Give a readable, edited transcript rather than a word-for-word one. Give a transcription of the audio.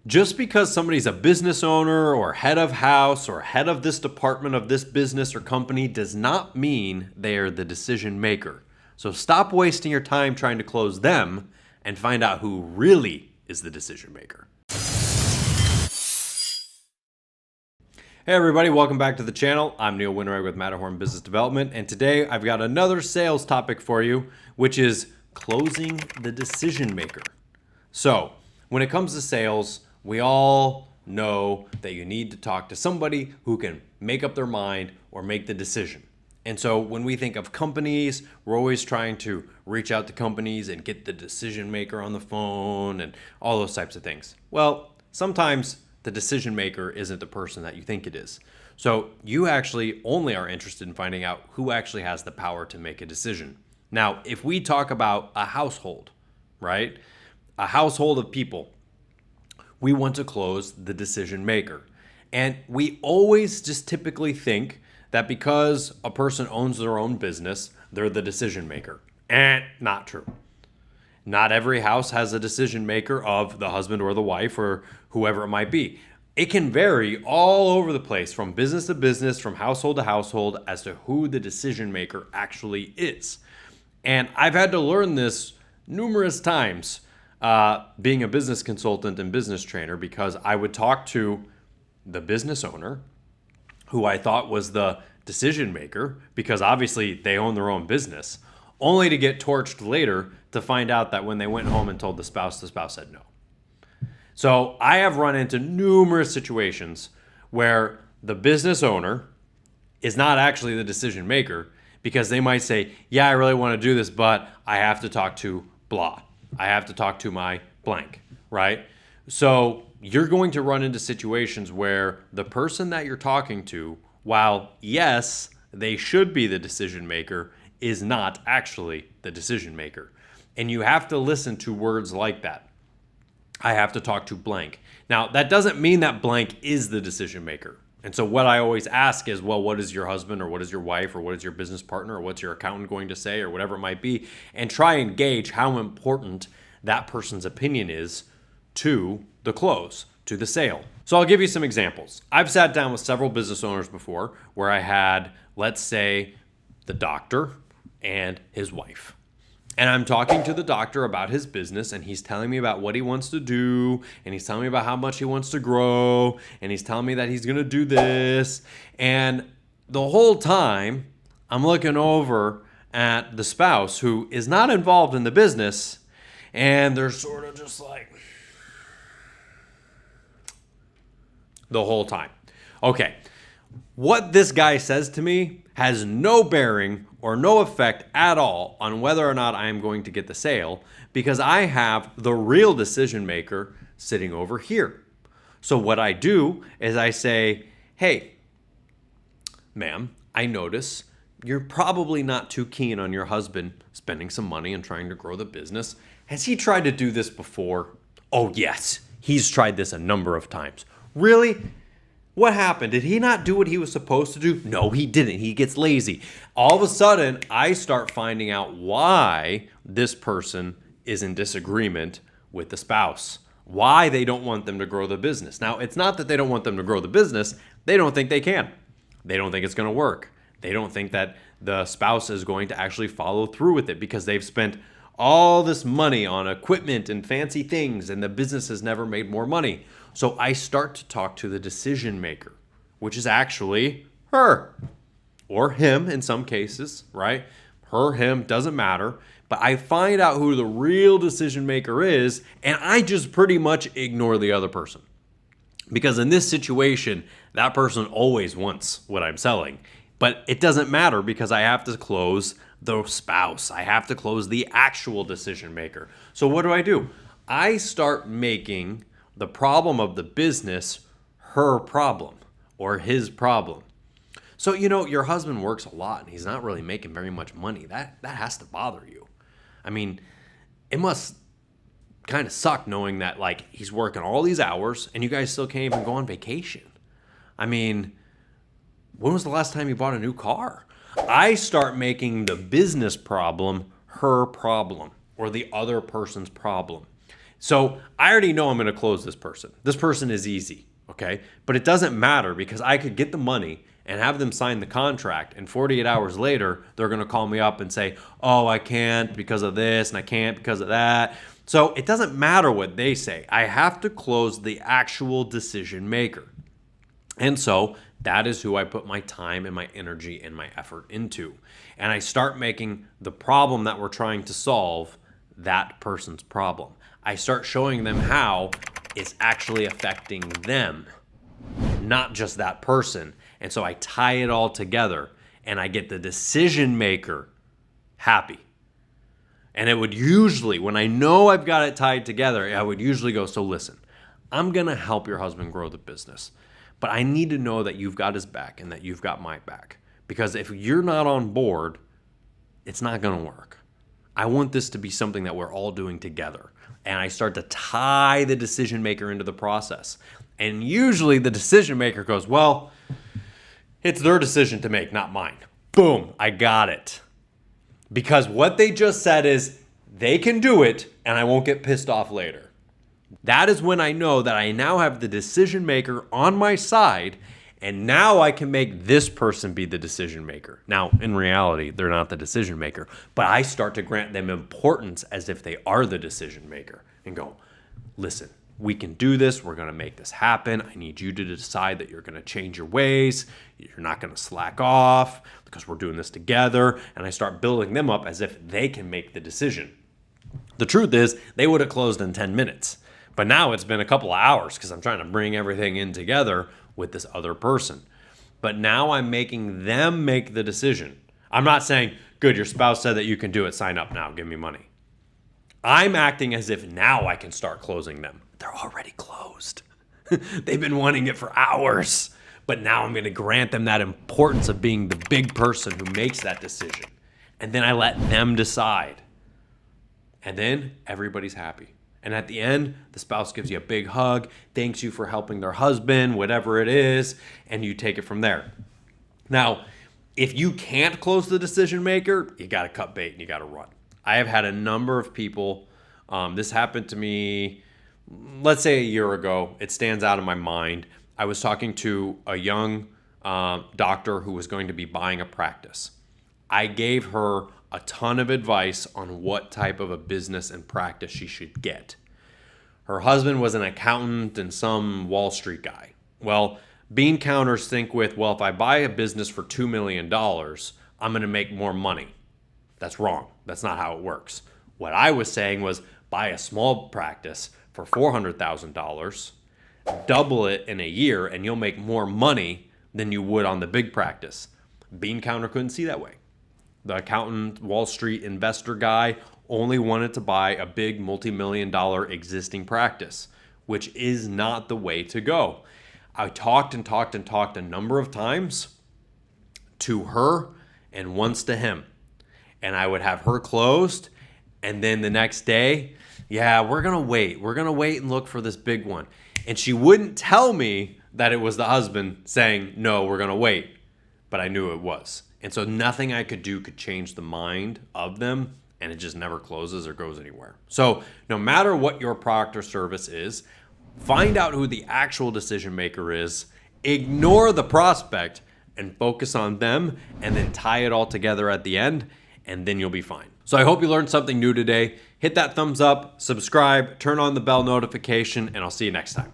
Just because somebody's a business owner or head of house or head of this department of this business or company does not mean they are the decision maker. So stop wasting your time trying to close them and find out who really is the decision maker. Hey everybody, welcome back to the channel. I'm Neil Winrag with Matterhorn Business Development, and today I've got another sales topic for you, which is closing the decision maker. So when it comes to sales, we all know that you need to talk to somebody who can make up their mind or make the decision. And so when we think of companies, we're always trying to reach out to companies and get the decision maker on the phone and all those types of things. Well, sometimes the decision maker isn't the person that you think it is. So you actually only are interested in finding out who actually has the power to make a decision. Now, if we talk about a household, right? A household of people, we want to close the decision maker. And we always just typically think that because a person owns their own business, they're the decision maker. Not true. Not every house has a decision maker of the husband or the wife or whoever it might be. It can vary all over the place from business to business, from household to household as to who the decision maker actually is. And I've had to learn this numerous times being a business consultant and business trainer, because I would talk to the business owner who I thought was the decision maker because obviously they own their own business, only to get torched later to find out that when they went home and told the spouse said no. So I have run into numerous situations where the business owner is not actually the decision maker because they might say, yeah, I really want to do this, but I have to talk to blah. I have to talk to my blank, right? So you're going to run into situations where the person that you're talking to, while yes, they should be the decision maker, is not actually the decision maker. And you have to listen to words like that. I have to talk to blank. Now, that doesn't mean that blank is the decision maker. And so what I always ask is, well, what is your husband or what is your wife or what is your business partner or what's your accountant going to say or whatever it might be, and try and gauge how important that person's opinion is to the close, to the sale. So I'll give you some examples. I've sat down with several business owners before where I had, let's say, the doctor and his wife. And I'm talking to the doctor about his business, and he's telling me about what he wants to do, and he's telling me about how much he wants to grow, and he's telling me that he's going to do this. And the whole time, I'm looking over at the spouse who is not involved in the business, and they're sort of just like the whole time. Okay, what this guy says to me has no bearing or no effect at all on whether or not I am going to get the sale, because I have the real decision maker sitting over here. So what I do is I say, hey, ma'am, I notice you're probably not too keen on your husband spending some money and trying to grow the business. Has he tried to do this before? Oh, yes, he's tried this a number of times. Really? What happened? Did he not do what he was supposed to do? No, he didn't. He gets lazy. All of a sudden, I start finding out why this person is in disagreement with the spouse, why they don't want them to grow the business. Now, it's not that they don't want them to grow the business. They don't think they can. They don't think it's going to work. They don't think that the spouse is going to actually follow through with it because they've spent all this money on equipment and fancy things, and the business has never made more money. So I start to talk to the decision maker, which is actually her or him in some cases, right? Her, him, doesn't matter. But I find out who the real decision maker is, and I just pretty much ignore the other person. Because in this situation, that person always wants what I'm selling. But it doesn't matter because I have to close the spouse. I have to close the actual decision maker. So what do? I start making the problem of the business her problem or his problem. So, your husband works a lot and he's not really making very much money. That has to bother you. I mean, it must kind of suck knowing that he's working all these hours and you guys still can't even go on vacation. I mean, when was the last time you bought a new car? I start making the business problem her problem or the other person's problem. So I already know I'm going to close this person. This person is easy, okay? But it doesn't matter because I could get the money and have them sign the contract, and 48 hours later, they're going to call me up and say, oh, I can't because of this, and I can't because of that. So it doesn't matter what they say. I have to close the actual decision maker. And so that is who I put my time and my energy and my effort into. And I start making the problem that we're trying to solve that person's problem. I start showing them how it's actually affecting them, not just that person. And so I tie it all together and I get the decision maker happy. And it would usually, when I know I've got it tied together, I would usually go, so listen, I'm going to help your husband grow the business, but I need to know that you've got his back and that you've got my back. Because if you're not on board, it's not going to work. I want this to be something that we're all doing together. And I start to tie the decision maker into the process. And usually the decision maker goes, well, it's their decision to make, not mine. Boom, I got it. Because what they just said is they can do it and I won't get pissed off later. That is when I know that I now have the decision maker on my side, and now I can make this person be the decision maker. Now, in reality, they're not the decision maker, but I start to grant them importance as if they are the decision maker and go, listen, we can do this. We're going to make this happen. I need you to decide that you're going to change your ways. You're not going to slack off because we're doing this together. And I start building them up as if they can make the decision. The truth is they would have closed in 10 minutes. But now it's been a couple of hours because I'm trying to bring everything in together with this other person. But now I'm making them make the decision. I'm not saying, good, your spouse said that you can do it. Sign up now. Give me money. I'm acting as if now I can start closing them. They're already closed. They've been wanting it for hours. But now I'm going to grant them that importance of being the big person who makes that decision. And then I let them decide. And then everybody's happy. And at the end, the spouse gives you a big hug, thanks you for helping their husband, whatever it is, and you take it from there. Now, if you can't close the decision maker, you got to cut bait and you got to run. I have had a number of people, this happened to me, let's say a year ago. It stands out in my mind. I was talking to a young doctor who was going to be buying a practice. I gave her a ton of advice on what type of a business and practice she should get. Her husband was an accountant and some Wall Street guy. Well, bean counters think with, well, if I buy a business for $2 million, I'm going to make more money. That's wrong. That's not how it works. What I was saying was buy a small practice for $400,000, double it in a year, and you'll make more money than you would on the big practice. Bean counter couldn't see that way. The accountant, Wall Street investor guy only wanted to buy a big multi-million-dollar existing practice, which is not the way to go. I talked a number of times to her and once to him. And I would have her closed, and then the next day, yeah, we're going to wait. We're going to wait and look for this big one. And she wouldn't tell me that it was the husband saying, no, we're going to wait. But I knew it was. And so nothing I could do could change the mind of them, and it just never closes or goes anywhere. So no matter what your product or service is, find out who the actual decision maker is, ignore the prospect, and focus on them, and then tie it all together at the end, and then you'll be fine. So I hope you learned something new today. Hit that thumbs up, subscribe, turn on the bell notification, and I'll see you next time.